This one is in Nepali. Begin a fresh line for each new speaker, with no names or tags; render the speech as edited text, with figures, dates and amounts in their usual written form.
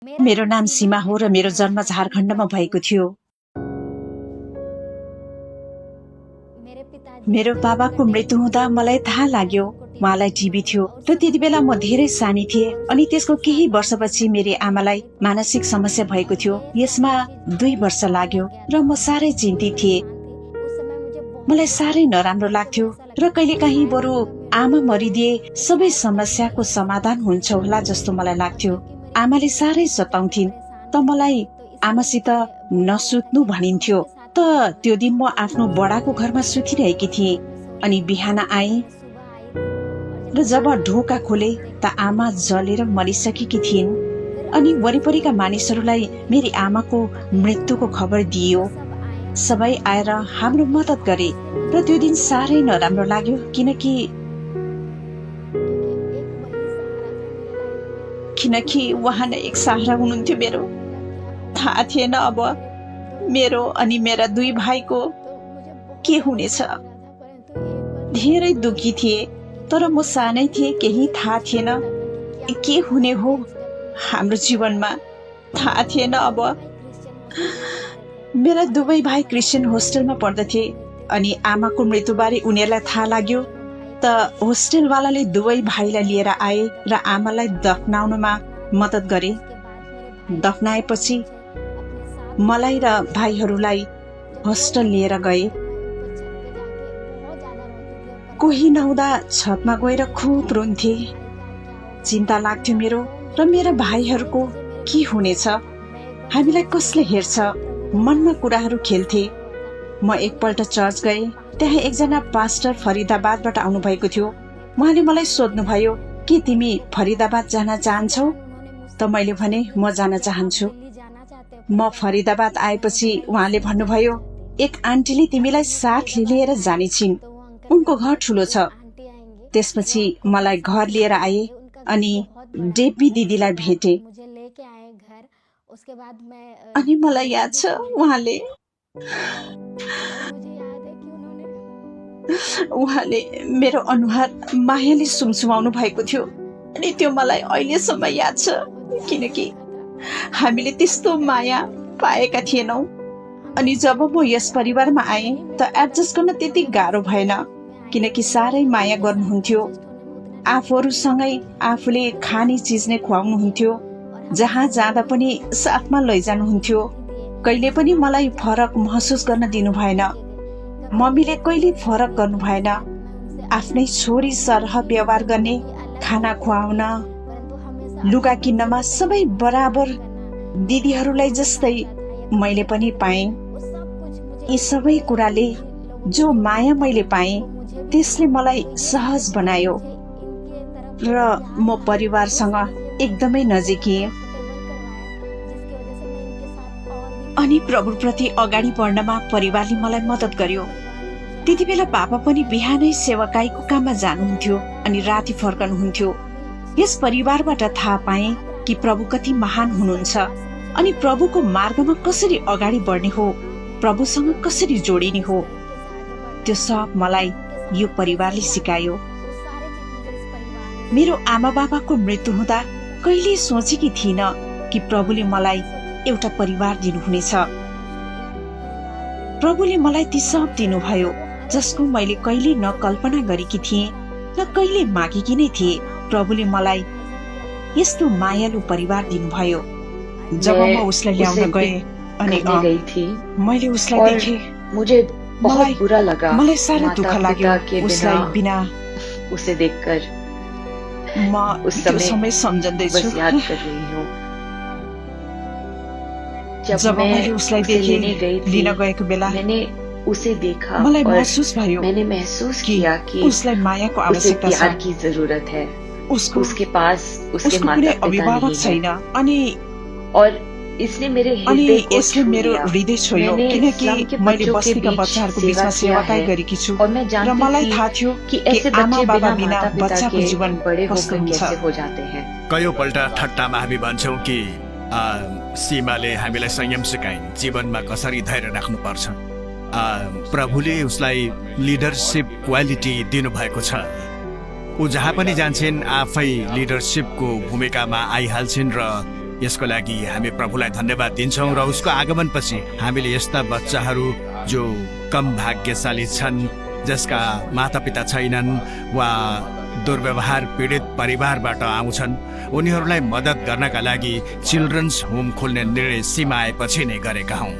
मेरो नाम सीमा हो र मेरो जन्म झारखण्डमा भएको थियो। मेरो बाबाको मृत्यु हुँदा मलाई थाहा लाग्यो उहाँलाई टिबी थियो र त्यति बेला म धेरै सानी थिएँ। अनि त्यसको केही वर्षपछि मेरी आमालाई मानसिक समस्या भएको थियो। यसमा 2 वर्ष लाग्यो र म साह्रै चिन्तित थिएँ। मलाई साह्रै नराम्रो लाग्थ्यो र कहिलेकाहीँ बरु आमा मरिदिए सबै समस्याको समाधान हुन्छ होला जस्तो मलाई लाग्थ्यो। आमाले साह्रै सताउँथिन् त मलाई आमासित नसुत्नु भनिन्थ्यो। त त्यो दिन म आफ्नो बडाको घरमा सुतिरहेकी थिएँ अनि बिहान आएँ र जब ढोका खोले त आमा जलेर मरिसकेकी थिइन्। अनि वरिपरिका मानिसहरूलाई मेरी आमाको मृत्युको खबर दिइयो। सबै आएर हाम्रो मद्दत गरे र त्यो दिन साह्रै नराम्रो लाग्यो किनकि उहाँ नै एक सहारा हुनुहुन्थ्यो मेरो। थाहा थिएन अब मेरो अनि मेरा 2 भाइको के हुनेछ। धेरै दुखी थिए तर म सानै थिएँ, केही थाहा थिएन के हुने हो हाम्रो जीवनमा, थाहा थिएन। अब मेरा 2 भाइ क्रिस्चियन होस्टेलमा पढ्दथे अनि आमाको मृत्युबारे उनीहरूलाई थाहा लाग्यो त होस्टेलवालाले 2 भाइलाई लिएर आए र आमालाई दफनाउनमा मद्दत गरे। दफनाएपछि मलाई र भाइहरूलाई होस्टेल लिएर गए। कोही नहुँदा छतमा गएर खुब रुन्थे। चिन्ता लाग्थ्यो मेरो र मेरा भाइहरूको के हुनेछ, हामीलाई कसले हेर्छ, मनमा कुराहरू खेल्थे। म एकपल्ट चर्च गए, त्यहाँ एकजना पास्टर फरिदाबादबाट आउनु भएको थियो। उहाँले मलाई सोध्नुभयो के तिमी फरिदाबाद जान चाहन्छौ? त मैले भने म जान चाहन्छु। म फरिदाबाद आएपछि उहाँले भन्नुभयो एक आन्टीले तिमीलाई साथ लिएर जाने छिन्, उनको घर ठुलो छ। त्यसपछि मलाई घर लिएर आए अनि डेब्बी दिदीलाई भेटे। अनि मलाई याद छ उहाँले मेरो अनुहार मायाले सुमसुमाउनु भएको थियो अनि त्यो मलाई अहिलेसम्म याद छ, किनकि हामीले त्यस्तो माया पाएका थिएनौं। अनि जब म यस परिवारमा आएँ त एडजस्ट गर्न त्यति गाह्रो भएन, किनकि साह्रै माया गर्नुहुन्थ्यो। आफूहरूसँगै आफूले खाने चिज नै खुवाउनुहुन्थ्यो, जहाँ जाँदा पनि साथमा लैजानुहुन्थ्यो। कहिले पनि मलाई फरक महसुस गर्न दिनु भएन। मम्मीले कहिले फरक गर्नु भएन। आफ्नै छोरी सरह व्यवहार गर्ने, खाना खुवाउन, लुगा किन्नमा सबै बराबर दिदीहरूलाई जस्तै मैले पनि पाएँ। यी सबै कुराले, जो माया मैले पाएँ त्यसले मलाई सहज बनायो र म परिवारसँग एकदमै नजिकिएँ। अनि प्रभुप्रति अगाडि बढ्नमा परिवारले मलाई मद्दत गर्यो। त्यति बेला बाबा पनि बिहानै सेवाकाईको काममा जानुहुन्थ्यो अनि राति फर्कनुहुन्थ्यो। यस परिवारबाट थाहा पाएँ कि प्रभु कति महान हुनुहुन्छ अनि प्रभुको मार्गमा कसरी अगाडि बढ्ने हो, प्रभुसँग कसरी जोडिने हो, त्यो सब मलाई यो परिवारले सिकायो। मेरो आमा बाबाको मृत्यु हुँदा कहिले सोचेकी थिइन कि प्रभुले मलाई एउटा परिवार दिनुहुनेछ। प्रभुले मलाई ती सब दिनुभयो जसको मैले कहिले न कल्पना गरेकी थिएँ न कहिले मागेकी नै थिएँ। प्रभुले मलाई यस्तो मायालु परिवार दिनुभयो। जब म उसलाई ल्याउन गए अनि मैले उसलाई देखेँ,
बहुत बुरा लगा।
मलाई साह्रै दुःख लाग्यो उसलाई बिना
उसे देखकर।
म उस समय सम्झँदैछु।
याद कर रही हूँ
जब मैले उसलाई देखेँ लिन गएको बेला
मैंने उसे देखा,
मलाई महसुस भयो,
मैंने महसूस किया कि
उसलाई मायाको आवश्यकता छ,
प्यार की जरूरत है। उसके पास उसके माता पिता नहीं है
अनि
और इसने मेरे हृदय को छू लिया।
हृदय छोयो, किनकि मैले बस्तीका बच्चाहरूको बीचमा सेवाकाई गरेकी छु
और मैं
र
जानती
मलाई
थी
थाहा थियो
कि ऐसे बच्चे बिना माता पिता
बच्चाको
के
जीवन
बड़े
कस्तो
होकर
हुन्छ।
कैसे हो जाते हैं।
कयौंपल्ट ठट्टामा हामी भन्छौं कि सीमाले हामीलाई संयम सिकाइन्, जीवनमा कसरी धैर्य राख्नुपर्छ। प्रभुले उसलाई लिडरशिप क्वालिटी दिनुभएको छ। ऊ जहाँ पनि जान्छन् आफै लिडरशिपको भूमिकामा आइहाल्छिन् र यसको लागि हामी प्रभुलाई धन्यवाद दिन्छौँ र उसको आगमनपछि हामीले यस्ता बच्चाहरू जो कम भाग्यशाली छन्, जसका मातापिता छैनन् वा दुर्व्यवहार पीडित परिवारबाट आउँछन्, उनीहरूलाई मद्दत गर्नका लागि चिल्ड्रन्स होम खोल्ने निर्णय सीमा आएपछि नै गरेका हौँ।